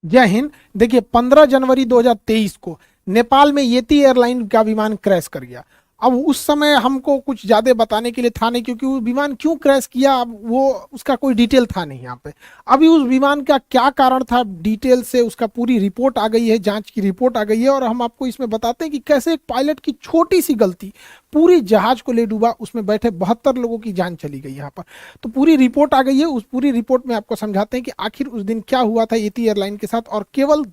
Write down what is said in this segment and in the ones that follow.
जय हिंद। देखिए 15 जनवरी 2023 को नेपाल में येती एयरलाइन का विमान क्रैश कर गया। अब उस समय हमको कुछ ज्यादा बताने के लिए था नहीं, क्योंकि वो विमान क्यों क्रैश किया अब वो उसका कोई डिटेल था नहीं यहाँ पे। अभी उस विमान का क्या कारण था डिटेल से उसका पूरी रिपोर्ट आ गई है, जांच की रिपोर्ट आ गई है, और हम आपको इसमें बताते हैं कि कैसे एक पायलट की छोटी सी गलती पूरी जहाज को ले डूबा, उसमें बैठे 72 लोगों की जान चली गई यहाँ पर। तो पूरी रिपोर्ट आ गई है, उस पूरी रिपोर्ट में आपको समझाते हैं कि आखिर उस दिन क्या हुआ था येती एयरलाइन के साथ, और केवल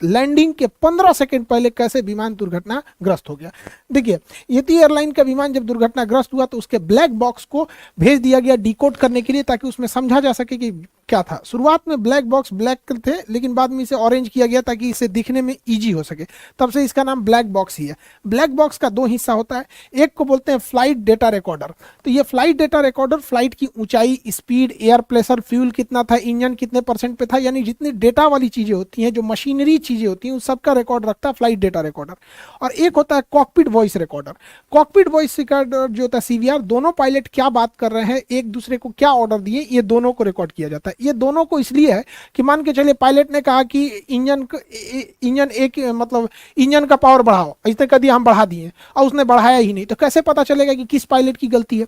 लैंडिंग के 15 सेकंड पहले कैसे विमान दुर्घटनाग्रस्त हो गया। देखिए येती एयरलाइन का विमान जब दुर्घटनाग्रस्त हुआ तो उसके ब्लैक बॉक्स को भेज दिया गया डिकोड करने के लिए, ताकि उसमें समझा जा सके कि क्या था। शुरुआत में ब्लैक बॉक्स ब्लैक थे, लेकिन बाद में इसे ऑरेंज किया गया ताकि इसे दिखने में इजी हो सके, तब से इसका नाम ब्लैक बॉक्स ही है। ब्लैक बॉक्स का दो हिस्सा होता है, एक को बोलते हैं फ्लाइट डेटा रिकॉर्डर। तो ये फ्लाइट डेटा रिकॉर्डर फ्लाइट की ऊंचाई, स्पीड, एयर प्रेशर, फ्यूल कितना था, इंजन कितने परसेंट पे था, यानी जितनी डेटा वाली चीजें होती हैं, जो मशीनरी चीजें होती हैं, उन सबका रिकॉर्ड रखता है फ्लाइट डेटा रिकॉर्डर। और एक होता है cockpit voice recorder. Cockpit voice recorder जो होता है सीवीआर, दोनों पायलट क्या बात कर रहे हैं, एक दूसरे को क्या ऑर्डर दिए, ये दोनों को रिकॉर्ड किया जाता है। ये दोनों को इसलिए है कि मान के चलिए पायलट ने कहा कि इंजन एक मतलब इंजन का पावर बढ़ाओ, इसने कह दिया हम बढ़ा दिए, और उसने बढ़ाया ही नहीं, तो कैसे पता चलेगा कि किस पायलट की गलती है।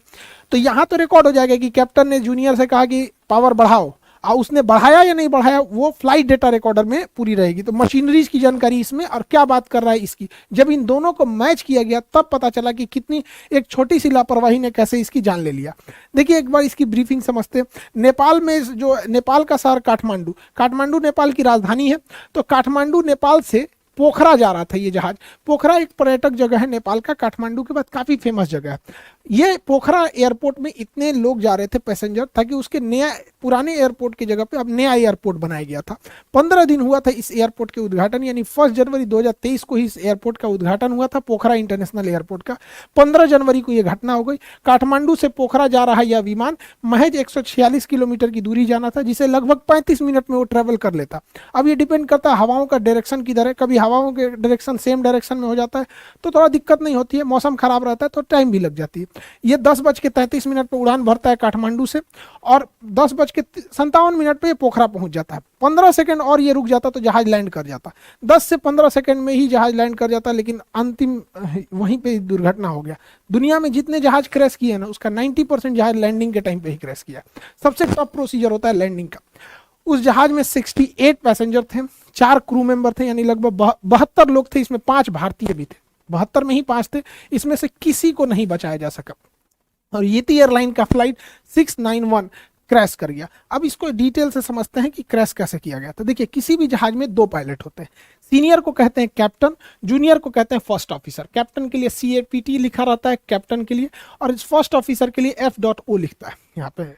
तो यहां तो रिकॉर्ड हो जाएगा कि कैप्टन ने जूनियर से कहा कि पावर बढ़ाओ, और उसने बढ़ाया या नहीं बढ़ाया वो फ्लाइट डेटा रिकॉर्डर में पूरी रहेगी। तो मशीनरीज की जानकारी इसमें, और क्या बात कर रहा है इसकी, जब इन दोनों को मैच किया गया तब पता चला कि कितनी एक छोटी सी लापरवाही ने कैसे इसकी जान ले लिया। देखिए एक बार इसकी ब्रीफिंग समझते हैं। नेपाल में जो नेपाल का शहर काठमांडू, काठमांडू नेपाल की राजधानी है। तो काठमांडू नेपाल से पोखरा जा रहा था ये जहाज। पोखरा एक पर्यटक जगह है नेपाल का, काठमांडू के बाद काफी फेमस जगह है। ये पोखरा एयरपोर्ट में इतने लोग जा रहे थे पैसेंजर, ताकि उसके नया पुराने एयरपोर्ट की जगह पे अब नया एयरपोर्ट बनाया गया था। 15 दिन हुआ था इस एयरपोर्ट के उद्घाटन, यानी 1 जनवरी 2023 को ही इस एयरपोर्ट का उद्घाटन हुआ था, पोखरा इंटरनेशनल एयरपोर्ट का। 15 जनवरी को यह घटना हो गई। काठमांडू से पोखरा जा रहा यह विमान महज 146 किलोमीटर की दूरी जाना था, जिसे लगभग 35 मिनट में वो ट्रेवल कर लेता। अब ये डिपेंड करता है हवाओं का डायरेक्शन किधर है। कभी हवाओं के डायरेक्शन सेम डायरेक्शन में हो जाता है तो थोड़ा दिक्कत नहीं होती है, मौसम खराब रहता है तो टाइम भी लग जाती है। ये 10:33 पर उड़ान भरता है काठमांडू से, और 10:57 पे ये पोखरा पहुंच जाता है। 15 सेकंड और ये रुक जाता तो जहाज लैंड कर जाता। 10 से 15 सेकंड में ही जहाज लैंड कर जाता, लेकिन अंतिम वहीं पे दुर्घटना हो गया। दुनिया में जितने जहाज क्रैश किए ना, उसका 90% जहाज लैंडिंग के टाइम पे ही क्रैश किया। सबसे टफ प्रोसीजर होता है लैंडिंग का। उस जहाज में 68 पैसेंजर थे, 4 क्रू मेंबर थे, यानी लगभग 72 लोग थे। इसमें 5 भारतीय भी थे, 72 में ही 5 थे। इसमें से किसी को नहीं बचाया जा सका, और येती एयरलाइन का फ्लाइट 691 क्रैश कर गया। अब इसको डिटेल से समझते हैं कि क्रैश कैसे किया गया। तो देखिए किसी भी जहाज में 2 पायलट होते हैं। सीनियर को कहते हैं कैप्टन, जूनियर को कहते हैं फर्स्ट ऑफिसर। कैप्टन के लिए CAPT लिखा रहता है कैप्टन के लिए, और इस फर्स्ट ऑफिसर के लिए F.O लिखता है यहाँ पे।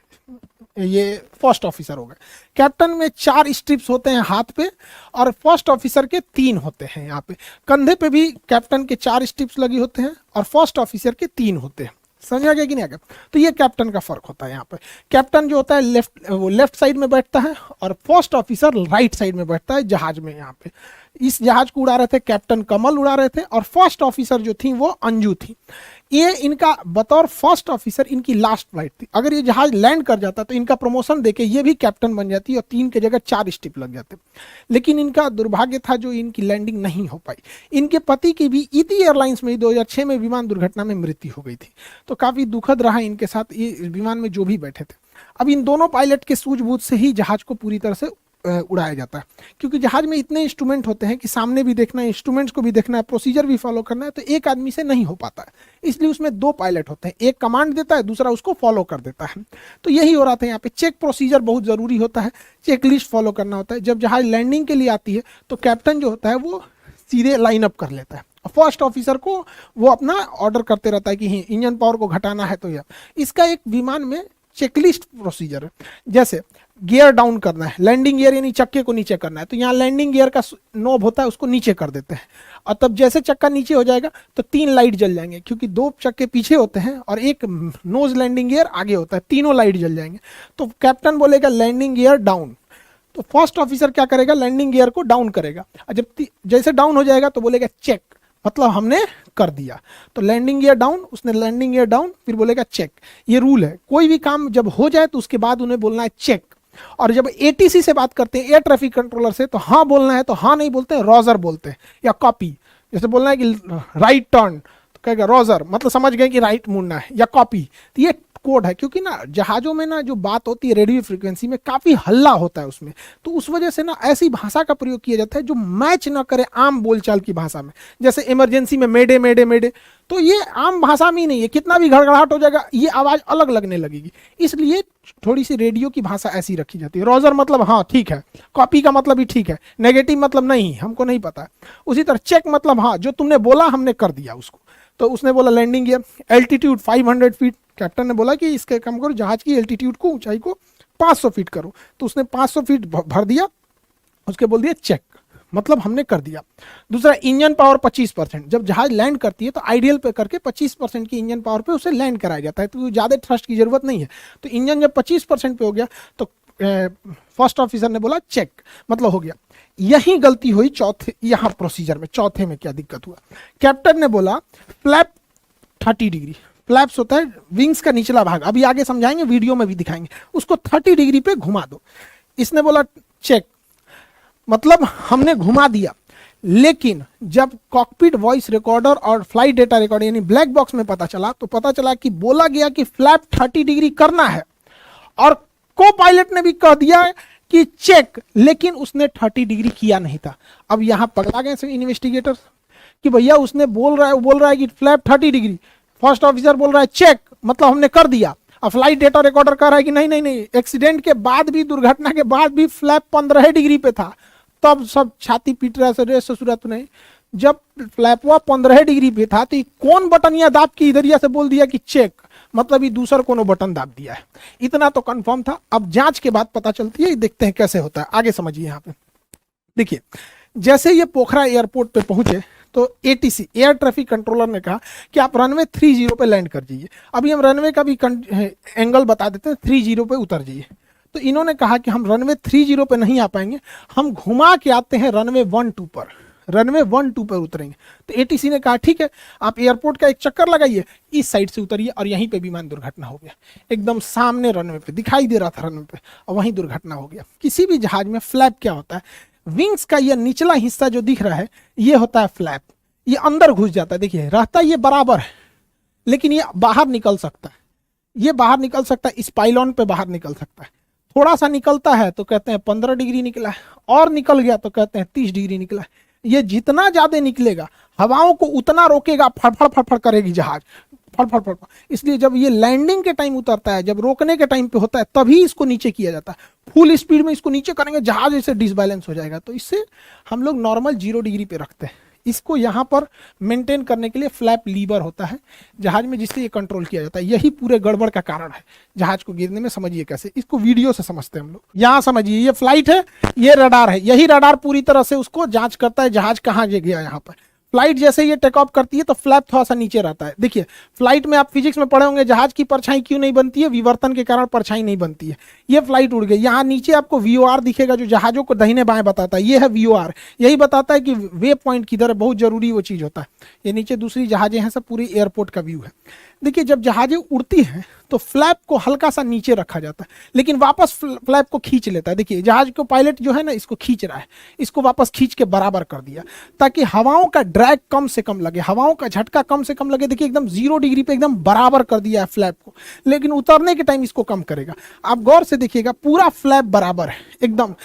ये फर्स्ट ऑफिसर हो गए। कैप्टन में 4 स्ट्रिप्स होते हैं हाथ पे, और फर्स्ट ऑफिसर के 3 होते हैं यहाँ पे। कंधे पे भी कैप्टन के 4 स्ट्रिप्स लगी होते हैं, और फर्स्ट ऑफिसर के 3 होते हैं। समझ आ गया कि नहीं आ गया? तो ये कैप्टन का फर्क होता है यहाँ पे। कैप्टन जो होता है वो लेफ्ट साइड में बैठता है, और फर्स्ट ऑफिसर राइट साइड में बैठता है जहाज में। यहाँ पे इस जहाज को उड़ा रहे थे कैप्टन कमल उड़ा रहे थे, और फर्स्ट ऑफिसर जो थी वो अंजू थी। ये इनका बतौर फर्स्ट ऑफिसर इनकी लास्ट फ्लाइट थी। अगर ये जहाज लैंड कर जाता तो इनका प्रमोशन देके ये भी कैप्टन बन जाती और 3 के जगह 4 स्टिप लग जाते। लेकिन इनका दुर्भाग्य था जो इनकी लैंडिंग नहीं हो पाई। इनके पति की भी येती एयरलाइंस में 2006 में विमान दुर्घटना में मृत्यु हो गई थी। तो काफी दुखद रहा इनके साथ, ये विमान में जो भी बैठे थे। अब इन दोनों पायलट के सूझबूझ से ही जहाज को पूरी तरह से उड़ाया जाता है, क्योंकि जहाज में इतने इंस्ट्रूमेंट होते हैं कि सामने भी देखना है, इंस्ट्रूमेंट्स को भी देखना है, प्रोसीजर भी फॉलो करना है, तो एक आदमी से नहीं हो पाता है। इसलिए उसमें 2 पायलट होते हैं, एक कमांड देता है, दूसरा उसको फॉलो कर देता है। तो यही हो रहा था यहाँ पे। चेक प्रोसीजर बहुत जरूरी होता है, चेक लिस्ट फॉलो करना होता है। जब जहाज लैंडिंग के लिए आती है तो कैप्टन जो होता है वो सीधे लाइन अप कर लेता है, फर्स्ट ऑफिसर को वो अपना ऑर्डर करते रहता है कि इंजन पावर को घटाना है। तो यह इसका एक विमान में चेकलिस्ट प्रोसीजर है। जैसे गियर डाउन करना है, लैंडिंग गियर यानी चक्के को नीचे करना है, तो यहाँ लैंडिंग गियर का नोब होता है, उसको नीचे कर देते हैं, और तब जैसे चक्का नीचे हो जाएगा तो 3 लाइट जल जाएंगे, क्योंकि 2 चक्के पीछे होते हैं और एक नोज लैंडिंग गियर आगे होता है, तीनों लाइट जल जाएंगे। तो कैप्टन बोलेगा लैंडिंग गियर डाउन, तो फर्स्ट ऑफिसर क्या करेगा, लैंडिंग गियर को डाउन करेगा, और जब जैसे डाउन हो जाएगा तो बोलेगा चेक, मतलब हमने कर दिया। तो लैंडिंग गियर डाउन, उसने लैंडिंग गियर डाउन, फिर बोलेगा चेक। ये रूल है, कोई भी काम जब हो जाए तो उसके बाद उन्हें बोलना है चेक। और जब एटीसी से बात करते हैं, एयर ट्रैफिक कंट्रोलर से, तो हाँ बोलना है तो हाँ नहीं बोलते हैं, रोजर बोलते हैं, या कॉपी। जैसे बोलना है कि राइट टर्न तो कहेगा रोजर, मतलब समझ गए कि राइट मुड़ना है, या कॉपी। तो ये कोड है, क्योंकि ना जहाजों में ना जो बात होती है रेडियो फ्रीक्वेंसी में काफी हल्ला होता है उसमें, तो उस वजह से ना ऐसी भाषा का प्रयोग किया जाता है जो मैच ना करे आम बोलचाल की भाषा में। जैसे इमरजेंसी में मेडे मेडे मेडे, तो ये आम भाषा में ही नहीं है, कितना भी घड़घड़ाहट हो जाएगा ये आवाज अलग लगने लगेगी, इसलिए थोड़ी सी रेडियो की भाषा ऐसी रखी जाती है। रोजर मतलब हाँ ठीक है, कॉपी का मतलब भी ठीक है, नेगेटिव मतलब नहीं हमको नहीं पता। उसी तरह चेक मतलब हाँ जो तुमने बोला हमने कर दिया उसको। तो उसने बोला landing gear, altitude 500 feet, captain ने बोला कि इसके कम करो, जहाज की एल्टीट्यूड को, ऊंचाई को 500 फीट करो, तो उसने 500 फीट भर दिया, उसके बोल दिया चेक, मतलब हमने कर दिया। दूसरा इंजन पावर 25%, जब जहाज लैंड करती है तो आइडियल पे करके 25% की इंजन पावर पे उसे लैंड कराया जाता है, तो ज़्यादा थ्रस्ट की जरूरत नहीं है। तो इंजन जब 25% पे हो गया तो फर्स्ट ऑफिसर ने बोला चेक, मतलब हो गया। यही गलती हुई चौथे, यहाँ प्रोसीजर में चौथे में क्या दिक्कत हुआ, कैप्टन ने बोला फ्लैप 30 डिग्री, फ्लैप्स होता है विंग्स का निचला भाग, अभी आगे समझाएंगे, वीडियो में भी दिखाएंगे, उसको 30 डिग्री पे घुमा दो। इसने बोला चेक, मतलब हमने घुमा दिया। लेकिन जब कॉकपिट वॉइस रिकॉर्डर और फ्लाइट डेटा रिकॉर्डर यानी ब्लैक बॉक्स में पता चला, तो पता चला कि बोला गया कि फ्लैप 30 डिग्री करना है, और को पायलट ने भी कह दिया कि चेक, लेकिन उसने 30 डिग्री किया नहीं था। अब यहां पकड़ा गए इन्वेस्टिगेटर कि भैया उसने बोल रहा है कि फ्लैप 30 डिग्री, फर्स्ट ऑफिसर बोल रहा है चेक, मतलब हमने कर दिया। अब फ्लाइट डेटा रिकॉर्डर कह रहा है कि नहीं नहीं नहीं, एक्सीडेंट के बाद भी, दुर्घटना के बाद भी फ्लैप 15 डिग्री पे था। तब सब छाती पीट रहा है, ससुरात नहीं, जब फ्लैपवा 15 डिग्री पे था तो कौन बटन या दाब की इधरिया से बोल दिया कि चेक, मतलब ये दूसरा कोनो बटन दाब दिया है। इतना तो कंफर्म था। अब जांच के बाद पता चलती है, देखते हैं कैसे होता है, आगे समझिए। यहाँ पे देखिए, जैसे ये पोखरा एयरपोर्ट पे पहुंचे तो एटीसी एयर ट्रैफिक कंट्रोलर ने कहा कि आप रनवे 30 पे लैंड कर जाइए। अभी हम रनवे का भी एंगल बता देते हैं, 30 पे उतर जाइए। तो इन्होंने कहा कि हम रनवे 30 पे नहीं आ पाएंगे, हम घुमा के आते हैं रनवे 12 पर, रनवे 12 पर उतरेंगे। तो एटीसी ने कहा ठीक है, आप एयरपोर्ट का एक चक्कर लगाइए, इस साइड से उतरिए, और यहीं पे विमान दुर्घटना हो गया। एकदम सामने रनवे पे दिखाई दे रहा था रनवे पे, और वहीं दुर्घटना हो गया। किसी भी जहाज में फ्लैप क्या होता है, विंग्स का ये निचला हिस्सा जो दिख रहा है ये होता है फ्लैप, ये अंदर घुस जाता है। देखिए रहता ये बराबर है, लेकिन ये बाहर निकल सकता है, ये बाहर निकल सकता है, स्पाइलॉन पे बाहर निकल सकता है। थोड़ा सा निकलता है तो कहते हैं 15 डिग्री निकला है, और निकल गया तो कहते हैं 30 डिग्री निकला है। ये जितना ज्यादा निकलेगा हवाओं को उतना रोकेगा, फड़फड़ फड़फड़ करेगी जहाज, फड़फड़ फड़फड़। इसलिए जब ये लैंडिंग के टाइम उतरता है, जब रोकने के टाइम पे होता है, तभी इसको नीचे किया जाता है। फुल स्पीड में इसको नीचे करेंगे, जहाज ऐसे डिसबैलेंस हो जाएगा। तो इससे हम लोग नॉर्मल 0 डिग्री पे रखते हैं। इसको यहाँ पर मेंटेन करने के लिए फ्लैप लीवर होता है जहाज में, जिससे ये कंट्रोल किया जाता है। यही पूरे गड़बड़ का कारण है जहाज को गिरने में। समझिए कैसे, इसको वीडियो से समझते हैं हम लोग। यहाँ समझिए, ये फ्लाइट है, ये रडार है, यही रडार पूरी तरह से उसको जांच करता है जहाज कहाँ गया। यहाँ पर फ्लाइट जैसे ये टेक ऑफ करती है तो फ्लैप थोड़ा सा नीचे रहता है। देखिए फ्लाइट में आप फिजिक्स में पढ़े होंगे, जहाज की परछाई क्यों नहीं बनती है, विवर्तन के कारण परछाई नहीं बनती है। ये फ्लाइट उड़ गई, यहाँ नीचे आपको वीओआर दिखेगा जो जहाजों को दाहिने बाएं बताता है, ये है वीओआर, यही बताता है कि वे पॉइंट किधर है, बहुत जरूरी वो चीज होता है। ये नीचे दूसरी जहाजें हैं, सब पूरी एयरपोर्ट का व्यू है। देखिए जब जहाजें उड़ती हैं तो फ्लैप को हल्का सा नीचे रखा जाता है, लेकिन वापस फ्लैप को खींच लेता है। देखिए जहाज को पायलट जो है ना, इसको खींच रहा है, इसको वापस खींच के बराबर कर दिया ताकि हवाओं का ड्रैग कम से कम लगे, हवाओं का झटका कम से कम लगे। देखिए एकदम 0 डिग्री पे एकदम बराबर कर दिया है फ्लैप को, लेकिन उतरने के टाइम इसको कम करेगा। आप गौर से देखिएगा, पूरा फ्लैप बराबर है एकदम।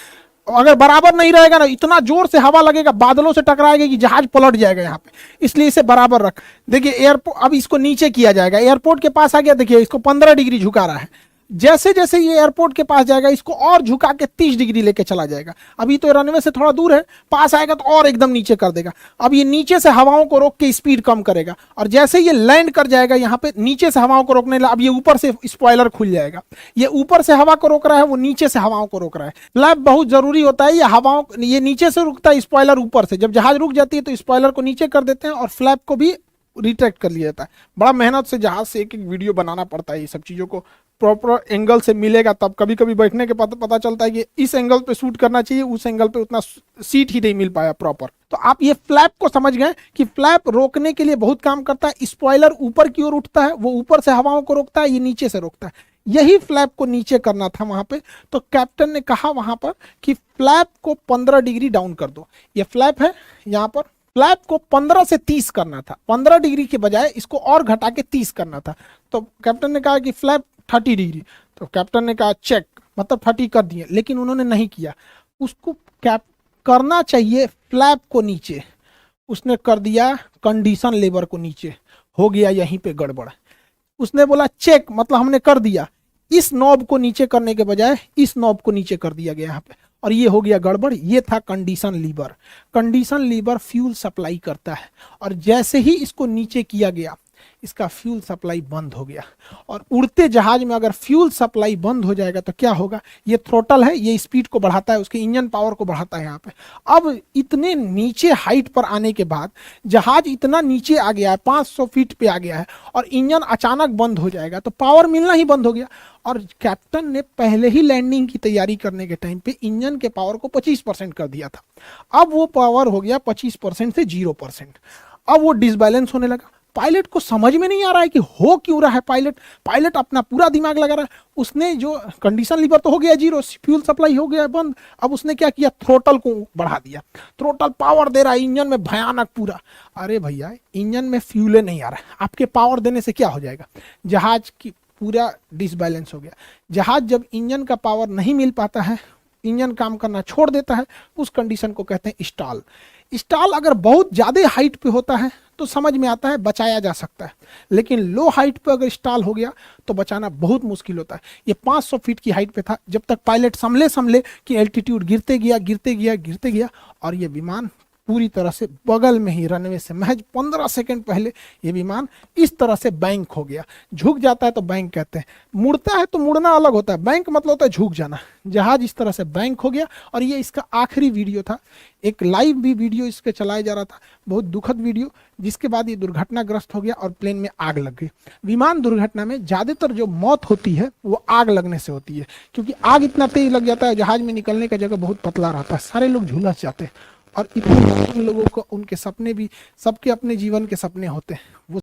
अगर बराबर नहीं रहेगा ना, इतना जोर से हवा लगेगा, बादलों से टकराएगा कि जहाज पलट जाएगा यहाँ पे, इसलिए इसे बराबर रख। देखिए एयरपोर्ट, अब इसको नीचे किया जाएगा, एयरपोर्ट के पास आ गया, देखिए इसको 15 डिग्री झुका रहा है। जैसे जैसे ये एयरपोर्ट के पास जाएगा, इसको और झुका के 30 डिग्री लेके चला जाएगा। अभी तो रनवे से थोड़ा दूर है, पास आएगा तो और एकदम नीचे कर देगा। अब ये नीचे से हवाओं को रोक के स्पीड कम करेगा, और जैसे ये लैंड कर जाएगा यहाँ पे, नीचे से हवाओं को रोकने लगा। अब ये ऊपर से स्पॉइलर खुल जाएगा, ये ऊपर से हवा को रोक रहा है, वो नीचे से हवाओं को रोक रहा है। फ्लैप बहुत जरूरी होता है, ये हवाओं, ये नीचे से रुकता है, स्पॉइलर ऊपर से। जब जहाज रुक जाती है तो स्पॉइलर को नीचे कर देते हैं और फ्लैप को भी रिट्रैक्ट कर लिया जाता है। बड़ा मेहनत से जहाज से एक एक वीडियो बनाना पड़ता है, ये सब चीज़ों को प्रॉपर एंगल से मिलेगा तब। कभी कभी बैठने के पता चलता है कि इस एंगल पे शूट करना चाहिए, उस एंगल पे उतना सीट ही नहीं मिल पाया प्रॉपर। तो आप ये फ्लैप को समझ गए कि फ्लैप रोकने के लिए बहुत काम करता है। स्पॉइलर ऊपर की ओर उठता है, वो ऊपर से हवाओं को रोकता है, ये नीचे से रोकता है। यही फ्लैप को नीचे करना था वहां पे। तो कैप्टन ने कहा वहां पर कि फ्लैप को 15 डिग्री डाउन कर दो। ये फ्लैप है, यहाँ पर फ्लैप को 15 से 30 करना था, 15 डिग्री के बजाय इसको और घटा के 30 करना था। तो कैप्टन ने कहा कि फ्लैप 30 डिग्री। तो कैप्टन ने कहा चेक, मतलब 30 कर दिए, लेकिन उन्होंने नहीं किया। उसको कैप करना चाहिए फ्लैप को नीचे, उसने कर दिया कंडीशन लेबर को नीचे, हो गया यहीं पे गड़बड़। उसने बोला चेक, मतलब हमने कर दिया, इस नॉब को नीचे करने के बजाय इस नॉब को नीचे कर दिया गया यहाँ पे, और ये हो गया गड़बड़। ये था condition lever. Condition lever fuel supply करता है, और जैसे ही इसको नीचे किया गया इसका फ्यूल सप्लाई बंद हो गया। और उड़ते जहाज में अगर फ्यूल सप्लाई बंद हो जाएगा तो क्या होगा, ये थ्रोटल है, ये स्पीड को बढ़ाता है, उसके इंजन पावर को बढ़ाता है यहाँ पे। अब इतने नीचे हाइट पर आने के बाद जहाज इतना नीचे आ गया है, 500 फीट पे आ गया है, और इंजन अचानक बंद हो जाएगा तो पावर मिलना ही बंद हो गया। और कैप्टन ने पहले ही लैंडिंग की तैयारी करने के टाइम पे इंजन के पावर को 25% कर दिया था। अब वो पावर हो गया 25% से 0%। अब वो डिसबैलेंस होने लगा। पायलट को समझ में नहीं आ रहा है कि हो क्यों रहा है। पायलट अपना पूरा दिमाग लगा रहा है। उसने जो कंडीशन लीवर तो हो गया 0, फ्यूल सप्लाई हो गया बंद। अब उसने क्या किया, थ्रोटल को बढ़ा दिया। थ्रोटल पावर दे रहा है इंजन में भयानक पूरा। अरे भैया, इंजन में फ्यूल नहीं आ रहा है, आपके पावर देने से क्या हो जाएगा, जहाज की पूरा डिसबैलेंस हो गया। जहाज जब इंजन का पावर नहीं मिल पाता है, इंजन काम करना छोड़ देता है, उस कंडीशन को कहते हैं स्टॉल। स्टॉल अगर बहुत ज़्यादा हाइट पे होता है तो समझ में आता है, बचाया जा सकता है, लेकिन लो हाइट पे अगर स्टॉल हो गया तो बचाना बहुत मुश्किल होता है। ये 500 फीट की हाइट पे था, जब तक पायलट संभले कि एल्टीट्यूड गिरते गया, और ये विमान पूरी तरह से बगल में ही रनवे से महज 15 सेकंड पहले ये विमान इस तरह से बैंक हो गया। झुक जाता है तो बैंक कहते हैं, मुड़ता है तो मुड़ना अलग होता है, बैंक मतलब होता है झुक जाना। जहाज इस तरह से बैंक हो गया, और ये इसका आखिरी वीडियो था। एक लाइव भी वीडियो इसके चलाया जा रहा था, बहुत दुखद वीडियो, जिसके बाद ये दुर्घटनाग्रस्त हो गया और प्लेन में आग लग गई। विमान दुर्घटना में ज़्यादातर जो मौत होती है वो आग लगने से होती है, क्योंकि आग इतना तेज लग जाता है, जहाज में निकलने का जगह बहुत पतला रहता है, सारे लोग झुलस जाते हैं, और इतने लोगों को उनके सपने भी, सबके अपने जीवन के सपने होते हैं, वो